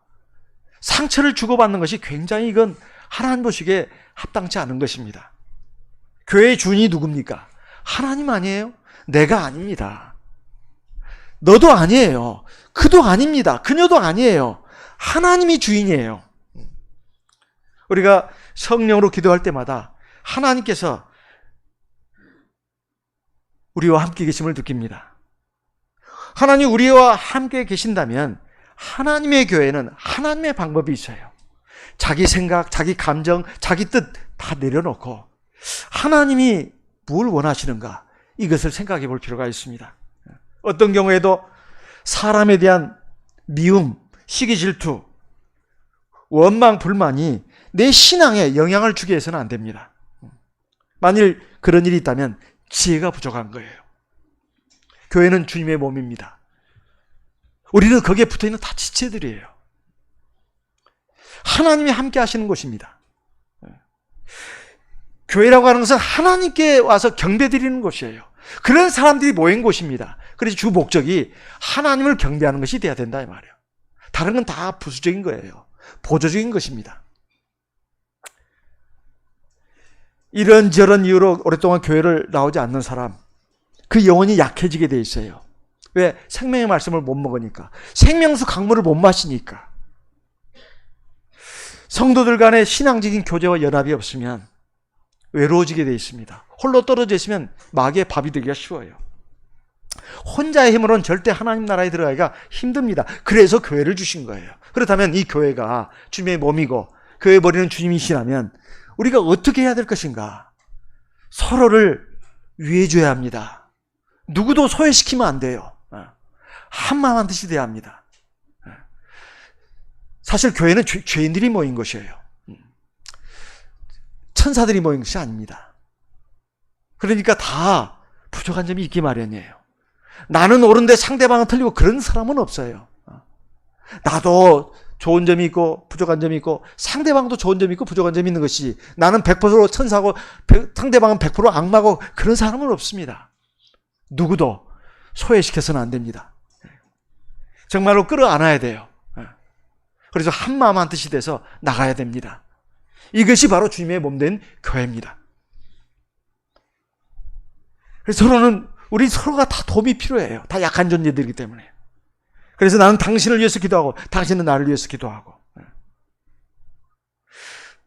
상처를 주고받는 것이 굉장히 이건 하나님 보시기에 합당치 않은 것입니다. 교회의 주인이 누굽니까? 하나님 아니에요? 내가 아닙니다. 너도 아니에요. 그도 아닙니다. 그녀도 아니에요. 하나님이 주인이에요. 우리가 성령으로 기도할 때마다 하나님께서 우리와 함께 계심을 느낍니다. 하나님 우리와 함께 계신다면 하나님의 교회는 하나님의 방법이 있어요. 자기 생각, 자기 감정, 자기 뜻 다 내려놓고 하나님이 뭘 원하시는가 이것을 생각해 볼 필요가 있습니다. 어떤 경우에도 사람에 대한 미움, 시기 질투, 원망, 불만이 내 신앙에 영향을 주게 해서는 안 됩니다. 만일 그런 일이 있다면 지혜가 부족한 거예요. 교회는 주님의 몸입니다. 우리는 거기에 붙어있는 다 지체들이에요. 하나님이 함께 하시는 곳입니다. 교회라고 하는 것은 하나님께 와서 경배드리는 곳이에요. 그런 사람들이 모인 곳입니다. 그래서 주 목적이 하나님을 경배하는 것이 돼야 된다 이 말이에요. 다른 건 다 부수적인 거예요. 보조적인 것입니다. 이런저런 이유로 오랫동안 교회를 나오지 않는 사람, 그 영혼이 약해지게 돼 있어요. 왜? 생명의 말씀을 못 먹으니까. 생명수 강물을 못 마시니까. 성도들 간의 신앙적인 교제와 연합이 없으면 외로워지게 돼 있습니다. 홀로 떨어져 있으면 마귀의 밥이 되기가 쉬워요. 혼자의 힘으로는 절대 하나님 나라에 들어가기가 힘듭니다. 그래서 교회를 주신 거예요. 그렇다면 이 교회가 주님의 몸이고 교회 머리는 주님이시라면 우리가 어떻게 해야 될 것인가? 서로를 위해줘야 합니다. 누구도 소외시키면 안 돼요. 한마음 한 뜻이 돼야 합니다. 사실 교회는 죄인들이 모인 것이에요. 천사들이 모인 것이 아닙니다. 그러니까 다 부족한 점이 있기 마련이에요. 나는 옳은데 상대방은 틀리고 그런 사람은 없어요. 나도 좋은 점이 있고 부족한 점이 있고 상대방도 좋은 점이 있고 부족한 점이 있는 것이 나는 100% 천사고 상대방은 100% 악마고 그런 사람은 없습니다. 누구도 소외시켜서는 안 됩니다. 정말로 끌어안아야 돼요. 그래서 한마음 한뜻이 돼서 나가야 됩니다. 이것이 바로 주님의 몸된 교회입니다. 그래서 우리 서로가 다 도움이 필요해요. 다 약한 존재들이기 때문에. 그래서 나는 당신을 위해서 기도하고 당신은 나를 위해서 기도하고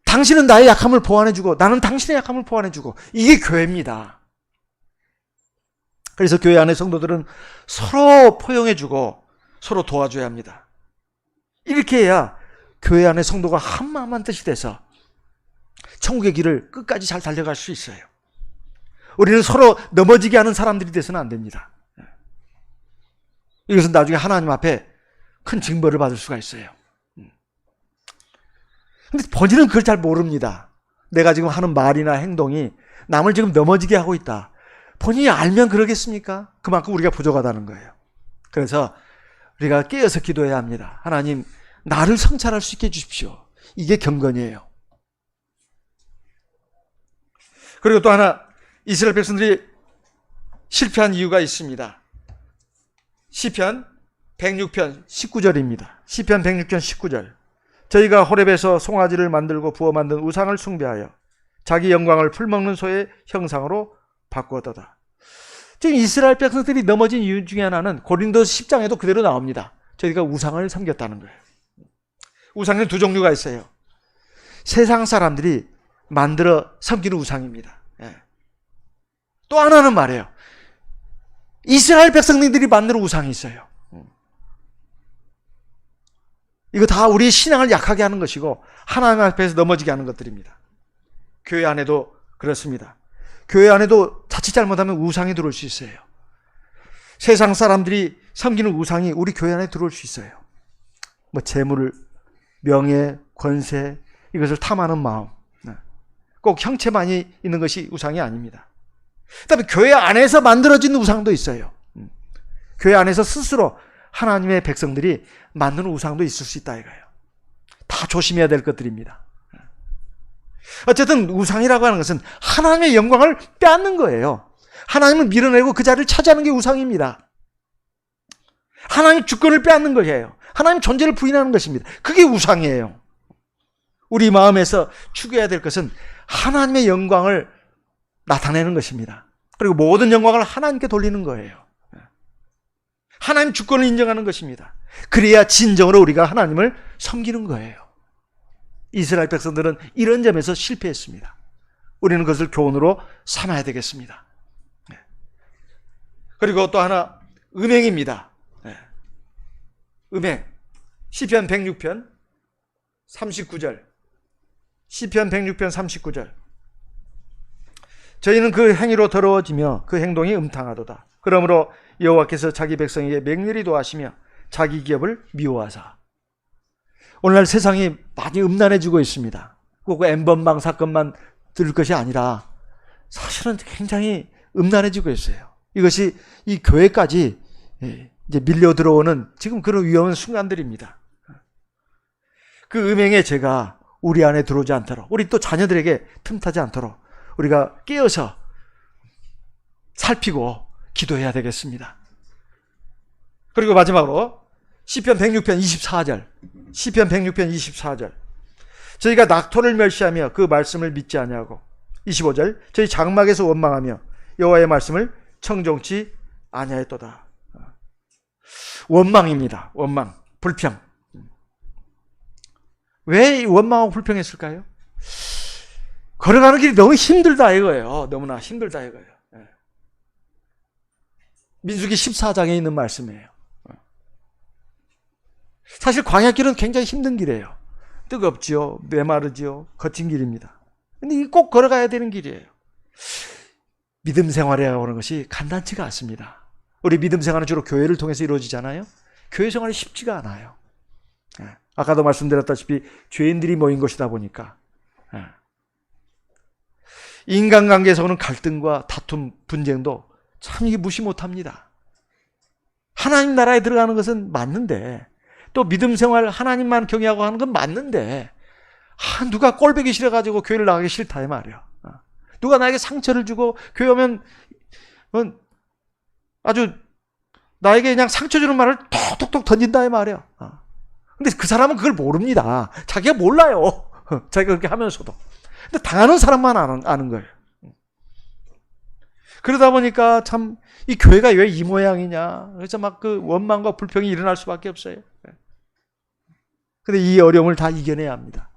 당신은 나의 약함을 보완해주고 나는 당신의 약함을 보완해주고 이게 교회입니다. 그래서 교회 안의 성도들은 서로 포용해주고 서로 도와줘야 합니다. 이렇게 해야 교회 안의 성도가 한마음 한뜻이 돼서 천국의 길을 끝까지 잘 달려갈 수 있어요. 우리는 서로 넘어지게 하는 사람들이 돼서는 안 됩니다. 이것은 나중에 하나님 앞에 큰 징벌을 받을 수가 있어요. 근데 본인은 그걸 잘 모릅니다. 내가 지금 하는 말이나 행동이 남을 지금 넘어지게 하고 있다. 본인이 알면 그러겠습니까? 그만큼 우리가 부족하다는 거예요. 그래서 우리가 깨어서 기도해야 합니다. 하나님, 나를 성찰할 수 있게 해주십시오. 이게 경건이에요. 그리고 또 하나, 이스라엘 백성들이 실패한 이유가 있습니다. 시편 106편 19절입니다. 시편 106편 19절. 저희가 호렙에서 송아지를 만들고 부어 만든 우상을 숭배하여 자기 영광을 풀먹는 소의 형상으로 바꾸었도다. 지금 이스라엘 백성들이 넘어진 이유 중에 하나는 고린도서 10장에도 그대로 나옵니다. 저희가 우상을 섬겼다는 거예요. 우상은 두 종류가 있어요. 세상 사람들이 만들어 섬기는 우상입니다. 또 하나는 말이에요. 이스라엘 백성들이 만드는 우상이 있어요. 이거 다 우리의 신앙을 약하게 하는 것이고 하나님 앞에서 넘어지게 하는 것들입니다. 교회 안에도 그렇습니다. 교회 안에도 자칫 잘못하면 우상이 들어올 수 있어요. 세상 사람들이 섬기는 우상이 우리 교회 안에 들어올 수 있어요. 뭐 재물, 명예, 권세, 이것을 탐하는 마음. 꼭 형체만이 있는 것이 우상이 아닙니다. 그다음에 교회 안에서 만들어진 우상도 있어요. 교회 안에서 스스로 하나님의 백성들이 만드는 우상도 있을 수 있다 이거예요. 다 조심해야 될 것들입니다. 어쨌든 우상이라고 하는 것은 하나님의 영광을 빼앗는 거예요. 하나님을 밀어내고 그 자리를 차지하는 게 우상입니다. 하나님 주권을 빼앗는 거예요. 하나님 존재를 부인하는 것입니다. 그게 우상이에요. 우리 마음에서 추구해야 될 것은 하나님의 영광을 나타내는 것입니다. 그리고 모든 영광을 하나님께 돌리는 거예요. 하나님 주권을 인정하는 것입니다. 그래야 진정으로 우리가 하나님을 섬기는 거예요. 이스라엘 백성들은 이런 점에서 실패했습니다. 우리는 그것을 교훈으로 삼아야 되겠습니다. 그리고 또 하나, 음행입니다. 음행. 시편 106편 39절. 시편 106편 39절. 저희는 그 행위로 더러워지며 그 행동이 음탕하도다. 그러므로 여호와께서 자기 백성에게 맹렬히 도하시며 자기 기업을 미워하사. 오늘날 세상이 많이 음란해지고 있습니다. 꼭 엠번방 사건만 들을 것이 아니라 사실은 굉장히 음란해지고 있어요. 이것이 이 교회까지 이제 밀려 들어오는 지금 그런 위험한 순간들입니다. 그 음행의 죄가 우리 안에 들어오지 않도록, 우리 또 자녀들에게 틈타지 않도록 우리가 깨어서 살피고 기도해야 되겠습니다. 그리고 마지막으로 시편 106편 24절. 시편 106편 24절. 저희가 낙토를 멸시하며 그 말씀을 믿지 아니하고. 25절. 저희 장막에서 원망하며 여호와의 말씀을 청종치 아니하였도다. 원망입니다. 원망, 불평. 왜 원망하고 불평했을까요? 걸어가는 길이 너무 힘들다 이거예요. 너무나 힘들다 이거예요. 민수기 14장에 있는 말씀이에요. 사실 광야길은 굉장히 힘든 길이에요. 뜨겁지요, 메마르지요, 거친 길입니다. 근데 이게 꼭 걸어가야 되는 길이에요. 믿음 생활이라고 하는 것이 간단치가 않습니다. 우리 믿음 생활은 주로 교회를 통해서 이루어지잖아요. 교회 생활이 쉽지가 않아요. 아까도 말씀드렸다시피 죄인들이 모인 곳이다 보니까 인간관계에서 오는 갈등과 다툼, 분쟁도 참 이게 무시 못합니다. 하나님 나라에 들어가는 것은 맞는데, 또 믿음 생활 하나님만 경외하고 하는 건 맞는데, 누가 꼴보기 싫어가지고 교회를 나가기 싫다 이 말이야. 누가 나에게 상처를 주고 교회 오면 아주 나에게 그냥 상처 주는 말을 톡톡톡 던진다 이 말이야. 근데 그 사람은 그걸 모릅니다. 자기가 몰라요. 자기가 그렇게 하면서도. 근데 당하는 사람만 아는 거예요. 그러다 보니까 참 이 교회가 왜 이 모양이냐. 그래서 막 그 원망과 불평이 일어날 수밖에 없어요. 근데 이 어려움을 다 이겨내야 합니다.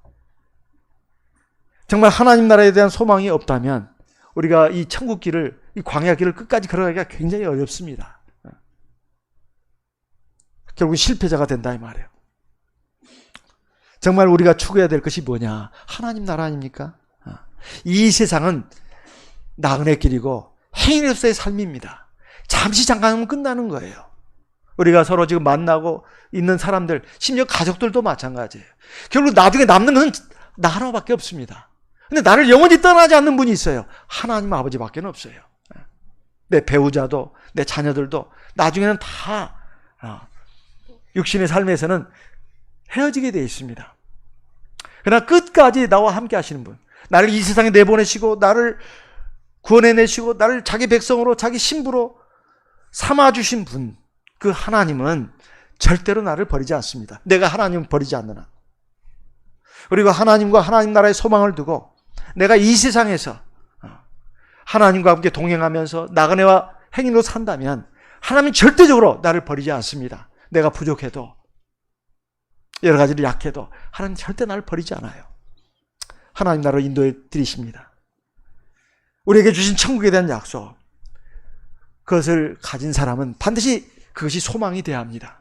정말 하나님 나라에 대한 소망이 없다면 우리가 이 천국 길을, 이 광야 길을 끝까지 걸어가기가 굉장히 어렵습니다. 결국 실패자가 된다 이 말이에요. 정말 우리가 추구해야 될 것이 뭐냐? 하나님 나라 아닙니까? 이 세상은 나그네 길이고 행위로서의 삶입니다. 잠시 잠깐 하면 끝나는 거예요. 우리가 서로 지금 만나고 있는 사람들, 심지어 가족들도 마찬가지예요. 결국 나중에 남는 것은 나 하나밖에 없습니다. 근데 나를 영원히 떠나지 않는 분이 있어요. 하나님 아버지밖에 없어요. 내 배우자도 내 자녀들도 나중에는 다 육신의 삶에서는 헤어지게 되어 있습니다. 그러나 끝까지 나와 함께 하시는 분, 나를 이 세상에 내보내시고 나를 구원해내시고 나를 자기 백성으로 자기 신부로 삼아주신 분, 그 하나님은 절대로 나를 버리지 않습니다. 내가 하나님을 버리지 않느나. 그리고 하나님과 하나님 나라의 소망을 두고 내가 이 세상에서 하나님과 함께 동행하면서 나그네와 행인으로 산다면 하나님은 절대적으로 나를 버리지 않습니다. 내가 부족해도 여러 가지로 약해도 하나님 절대 나를 버리지 않아요. 하나님 나라로 인도해 드리십니다. 우리에게 주신 천국에 대한 약속, 그것을 가진 사람은 반드시 그것이 소망이 되어야 합니다.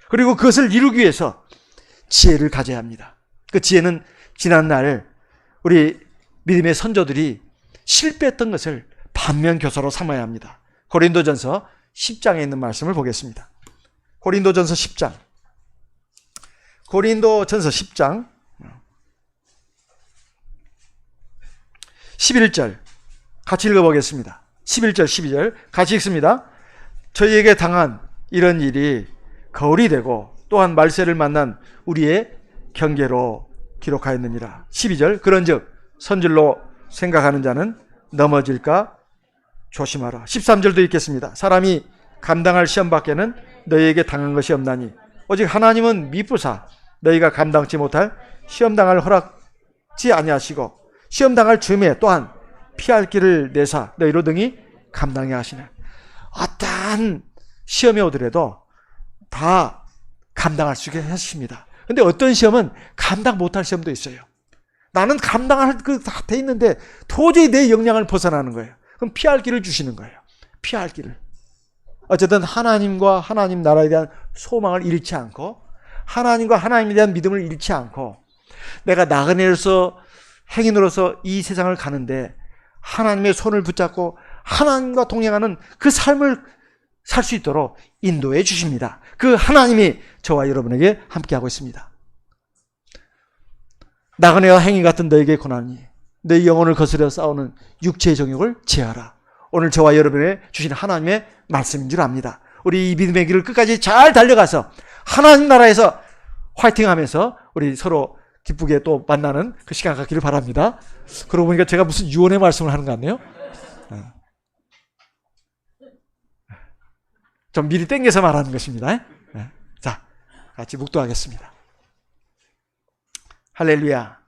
그리고 그것을 이루기 위해서 지혜를 가져야 합니다. 그 지혜는 지난날 우리 믿음의 선조들이 실패했던 것을 반면교사로 삼아야 합니다. 고린도전서 10장에 있는 말씀을 보겠습니다. 고린도전서 10장. 고린도전서 10장 11절 같이 읽어보겠습니다. 11절 12절 같이 읽습니다. 저희에게 당한 이런 일이 거울이 되고 또한 말세를 만난 우리의 경계로 기록하였느니라. 12절 그런즉 선질로 생각하는 자는 넘어질까 조심하라. 13절도 읽겠습니다. 사람이 감당할 시험 밖에는 너희에게 당한 것이 없나니 오직 하나님은 미쁘사 너희가 감당치 못할 시험당할 허락지 아니하시고 시험당할 즈음에 또한 피할 길을 내사 너희로 등이 감당해 하시네. 어떠한 시험이 오더라도 다 감당할 수 있게 하십니다. 근데 어떤 시험은 감당 못할 시험도 있어요. 나는 감당할 그 다 돼 있는데 도저히 내 역량을 벗어나는 거예요. 그럼 피할 길을 주시는 거예요. 피할 길을. 어쨌든 하나님과 하나님 나라에 대한 소망을 잃지 않고 하나님과 하나님에 대한 믿음을 잃지 않고 내가 나그네로서 행인으로서 이 세상을 가는데 하나님의 손을 붙잡고 하나님과 동행하는 그 삶을 살 수 있도록 인도해 주십니다. 그 하나님이 저와 여러분에게 함께하고 있습니다. 나그네와 행인 같은 너에게 고난이 내 영혼을 거스려 싸우는 육체의 정욕을 제하라. 오늘 저와 여러분의 주신 하나님의 말씀인 줄 압니다. 우리 이 믿음의 길을 끝까지 잘 달려가서 하나님 나라에서 화이팅하면서 우리 서로 기쁘게 또 만나는 그 시간 갖기를 바랍니다. 그러고 보니까 제가 무슨 유언의 말씀을 하는 것 같네요. 좀 미리 땡겨서 말하는 것입니다. 자, 같이 묵도하겠습니다. 할렐루야.